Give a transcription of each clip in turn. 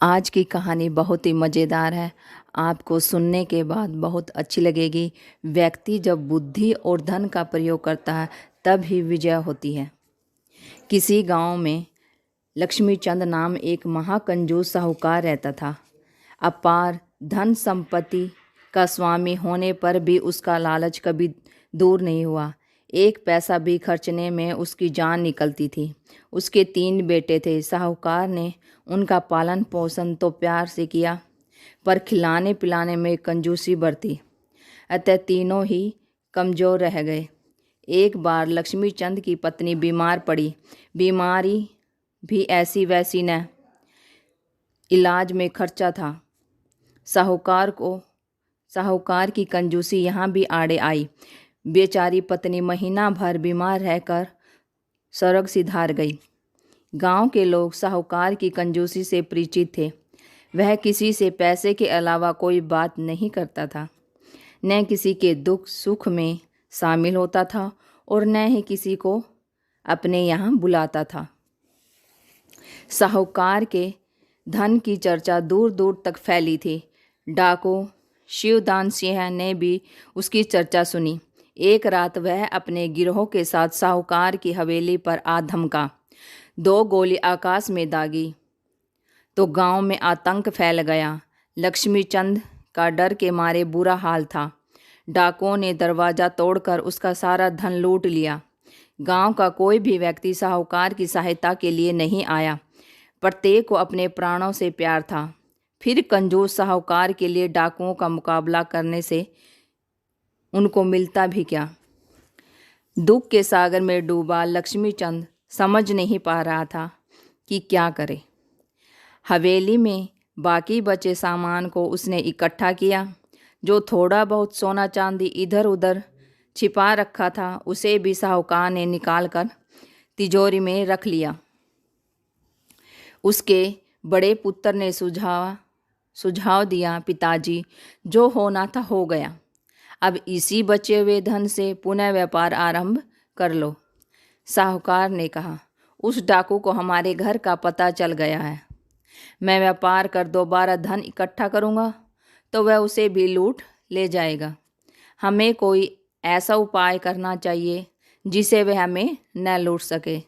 आज की कहानी बहुत ही मज़ेदार है। आपको सुनने के बाद बहुत अच्छी लगेगी। व्यक्ति जब बुद्धि और धन का प्रयोग करता है तब ही विजय होती है। किसी गांव में लक्ष्मीचंद नाम एक महाकंजूस साहूकार रहता था। अपार धन संपत्ति का स्वामी होने पर भी उसका लालच कभी दूर नहीं हुआ। एक पैसा भी खर्चने में उसकी जान निकलती थी। उसके 3 बेटे थे। साहूकार ने उनका पालन पोषण तो प्यार से किया, पर खिलाने पिलाने में कंजूसी बरती। अतः तीनों ही कमज़ोर रह गए। एक बार लक्ष्मीचंद की पत्नी बीमार पड़ी। बीमारी भी ऐसी वैसी न, इलाज में खर्चा था। साहूकार की कंजूसी यहाँ भी आड़े आई। बेचारी पत्नी महीना भर बीमार रहकर स्वर्ग सिधार गई। गांव के लोग साहूकार की कंजूसी से परिचित थे। वह किसी से पैसे के अलावा कोई बात नहीं करता था, न किसी के दुख सुख में शामिल होता था और न ही किसी को अपने यहाँ बुलाता था। साहूकार के धन की चर्चा दूर दूर तक फैली थी। डाकू शिवदान सिंह ने भी उसकी चर्चा सुनी। एक रात वह अपने गिरोह के साथ साहूकार की हवेली पर आ धमका। 2 गोली आकाश में दागी तो गांव में आतंक फैल गया। लक्ष्मीचंद का डर के मारे बुरा हाल था। डाकुओं ने दरवाज़ा तोड़कर उसका सारा धन लूट लिया। गांव का कोई भी व्यक्ति साहूकार की सहायता के लिए नहीं आया। प्रत्येक को अपने प्राणों से प्यार था। फिर कंजूस साहूकार के लिए डाकुओं का मुकाबला करने से उनको मिलता भी क्या। दुख के सागर में डूबा लक्ष्मीचंद समझ नहीं पा रहा था कि क्या करे। हवेली में बाकी बचे सामान को उसने इकट्ठा किया। जो थोड़ा बहुत सोना चांदी इधर उधर छिपा रखा था उसे भी साहूकार ने निकाल कर तिजोरी में रख लिया। उसके बड़े पुत्र ने सुझाव दिया, पिताजी, जो होना था हो गया। अब इसी बचे हुए धन से पुनः व्यापार आरंभ कर लो। साहूकार ने कहा, उस डाकू को हमारे घर का पता चल गया है। मैं व्यापार कर दोबारा धन इकट्ठा करूँगा तो वह उसे भी लूट ले जाएगा। हमें कोई ऐसा उपाय करना चाहिए जिसे वह हमें न लूट सके।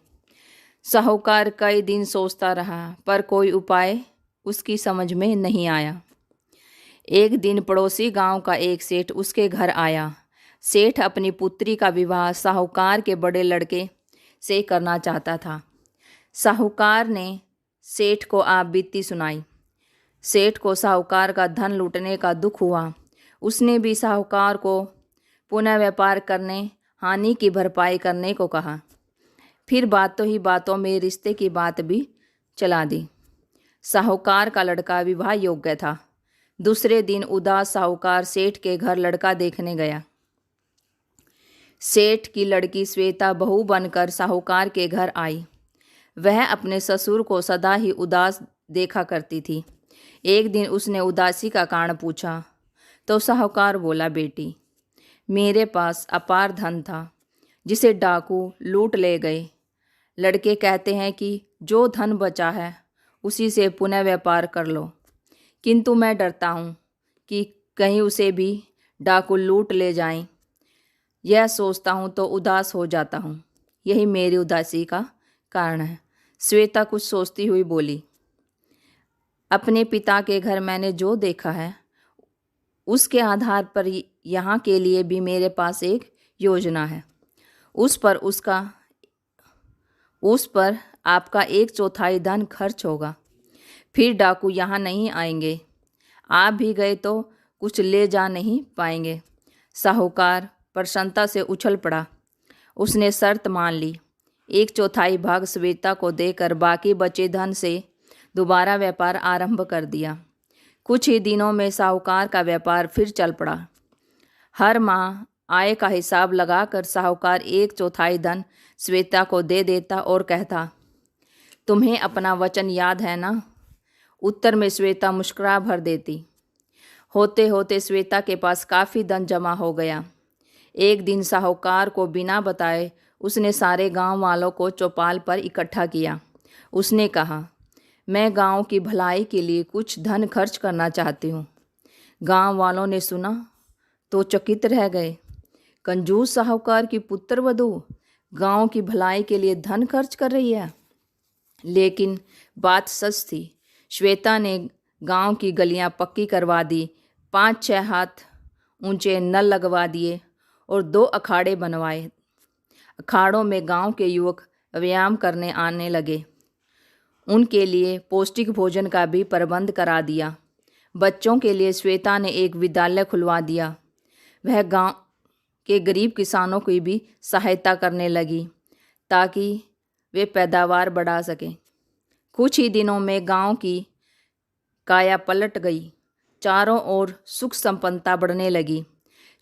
साहूकार कई दिन सोचता रहा पर कोई उपाय उसकी समझ में नहीं आया। एक दिन पड़ोसी गांव का एक सेठ उसके घर आया। सेठ अपनी पुत्री का विवाह साहूकार के बड़े लड़के से करना चाहता था। साहूकार ने सेठ को आप बीती सुनाई। सेठ को साहूकार का धन लूटने का दुख हुआ। उसने भी साहूकार को पुनः व्यापार करने, हानि की भरपाई करने को कहा। फिर बातों ही बातों में रिश्ते की बात भी चला दी। साहूकार का लड़का विवाह योग्य था। दूसरे दिन उदास साहूकार सेठ के घर लड़का देखने गया। सेठ की लड़की श्वेता बहू बनकर साहूकार के घर आई। वह अपने ससुर को सदा ही उदास देखा करती थी। एक दिन उसने उदासी का कारण पूछा तो साहूकार बोला, बेटी, मेरे पास अपार धन था जिसे डाकू लूट ले गए। लड़के कहते हैं कि जो धन बचा है उसी से पुनः व्यापार कर लो, किंतु मैं डरता हूँ कि कहीं उसे भी डाकू लूट ले जाएं। यह सोचता हूँ तो उदास हो जाता हूँ। यही मेरी उदासी का कारण है। श्वेता कुछ सोचती हुई बोली, अपने पिता के घर मैंने जो देखा है उसके आधार पर यहाँ के लिए भी मेरे पास एक योजना है। उस पर आपका 1/4 धन खर्च होगा। फिर डाकू यहाँ नहीं आएंगे। आप भी गए तो कुछ ले जा नहीं पाएंगे। साहूकार प्रसन्नता से उछल पड़ा। उसने शर्त मान ली। 1/4 भाग श्वेता को देकर बाकी बचे धन से दोबारा व्यापार आरंभ कर दिया। कुछ ही दिनों में साहूकार का व्यापार फिर चल पड़ा। हर माह आय का हिसाब लगाकर साहूकार 1/4 धन श्वेता को दे देता और कहता, तुम्हें अपना वचन याद है ना? उत्तर में श्वेता मुस्कुरा भर देती। होते होते श्वेता के पास काफ़ी धन जमा हो गया। एक दिन साहूकार को बिना बताए उसने सारे गांव वालों को चौपाल पर इकट्ठा किया। उसने कहा, मैं गांव की भलाई के लिए कुछ धन खर्च करना चाहती हूँ। गांव वालों ने सुना तो चकित रह गए। कंजूस साहूकार की पुत्रवधू गांव की भलाई के लिए धन खर्च कर रही है। लेकिन बात सच थी। श्वेता ने गांव की गलियां पक्की करवा दी, 5-6 हाथ ऊंचे नल लगवा दिए और 2 अखाड़े बनवाए। अखाड़ों में गांव के युवक व्यायाम करने आने लगे। उनके लिए पौष्टिक भोजन का भी प्रबंध करा दिया। बच्चों के लिए श्वेता ने एक विद्यालय खुलवा दिया। वह गांव के गरीब किसानों की भी सहायता करने लगी ताकि वे पैदावार बढ़ा सकें। कुछ ही दिनों में गांव की काया पलट गई। चारों ओर सुख संपन्नता बढ़ने लगी।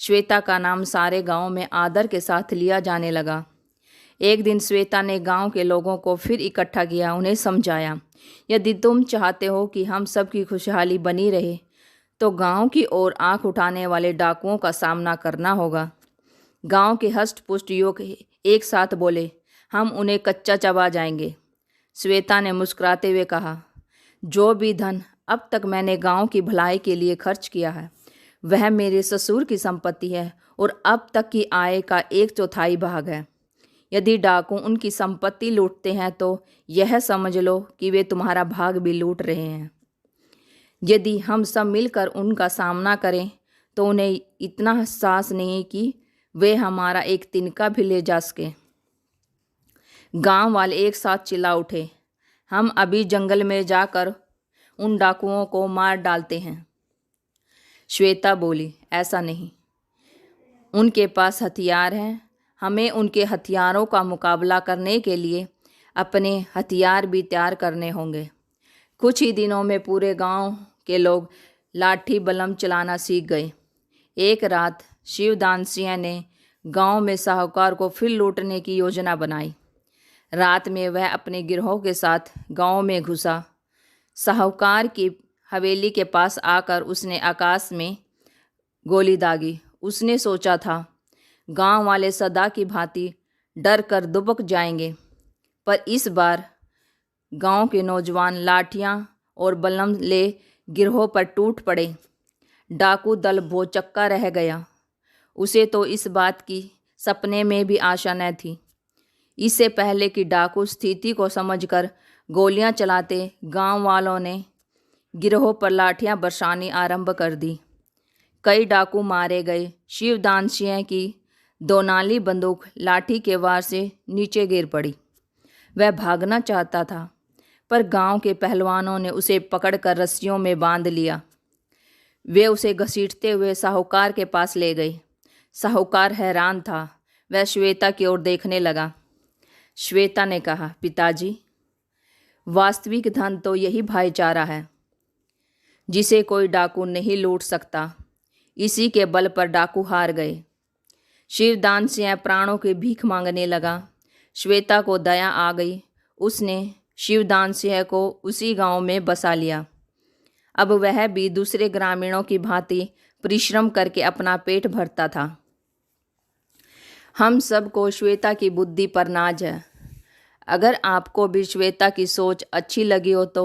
श्वेता का नाम सारे गांव में आदर के साथ लिया जाने लगा। एक दिन श्वेता ने गांव के लोगों को फिर इकट्ठा किया। उन्हें समझाया, यदि तुम चाहते हो कि हम सबकी खुशहाली बनी रहे तो गांव की ओर आंख उठाने वाले डाकुओं का सामना करना होगा। गांव के हष्ट पुष्ट युवक एक साथ बोले, हम उन्हें कच्चा चबा जाएंगे। श्वेता ने मुस्कुराते हुए कहा, जो भी धन अब तक मैंने गांव की भलाई के लिए खर्च किया है वह मेरे ससुर की संपत्ति है और अब तक की आय का 1/4 भाग है। यदि डाकू उनकी संपत्ति लूटते हैं तो यह समझ लो कि वे तुम्हारा भाग भी लूट रहे हैं। यदि हम सब मिलकर उनका सामना करें तो उन्हें इतना एहसास नहीं कि वे हमारा एक तिनका भी ले जा सके। गांव वाले एक साथ चिल्ला उठे, हम अभी जंगल में जाकर उन डाकुओं को मार डालते हैं। श्वेता बोली, ऐसा नहीं, उनके पास हथियार हैं। हमें उनके हथियारों का मुकाबला करने के लिए अपने हथियार भी तैयार करने होंगे। कुछ ही दिनों में पूरे गांव के लोग लाठी बलम चलाना सीख गए। एक रात शिवदान सिंह ने गांव में साहूकार को फिर लूटने की योजना बनाई। रात में वह अपने गिरोह के साथ गांव में घुसा। साहूकार की हवेली के पास आकर उसने आकाश में गोली दागी। उसने सोचा था गांव वाले सदा की भांति डर कर दुबक जाएंगे, पर इस बार गांव के नौजवान लाठियां और बल्लम ले गिरोह पर टूट पड़े। डाकू दल भौचक्का रह गया। उसे तो इस बात की सपने में भी आशा न थी। इससे पहले कि डाकू स्थिति को समझकर गोलियां चलाते, गांव वालों ने गिरोह पर लाठियां बरसानी आरंभ कर दी। कई डाकू मारे गए। शिवदान सिंह की 2 नाली बंदूक लाठी के वार से नीचे गिर पड़ी। वह भागना चाहता था, पर गांव के पहलवानों ने उसे पकड़कर रस्सियों में बांध लिया। वे उसे घसीटते हुए साहूकार के पास ले गए। साहूकार हैरान था। वह श्वेता की ओर देखने लगा। श्वेता ने कहा, पिताजी, वास्तविक धन तो यही भाईचारा है जिसे कोई डाकू नहीं लूट सकता। इसी के बल पर डाकू हार गए। शिवदान सिंह प्राणों की भीख मांगने लगा। श्वेता को दया आ गई। उसने शिवदान सिंह को उसी गांव में बसा लिया। अब वह भी दूसरे ग्रामीणों की भांति परिश्रम करके अपना पेट भरता था। हम सबको श्वेता की बुद्धि पर नाज है। अगर आपको भी श्वेता की सोच अच्छी लगी हो तो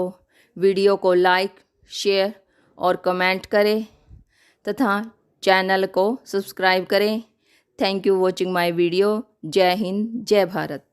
वीडियो को लाइक, शेयर और कमेंट करें तथा चैनल को सब्सक्राइब करें। Thank you watching my video. जय हिंद, जय भारत।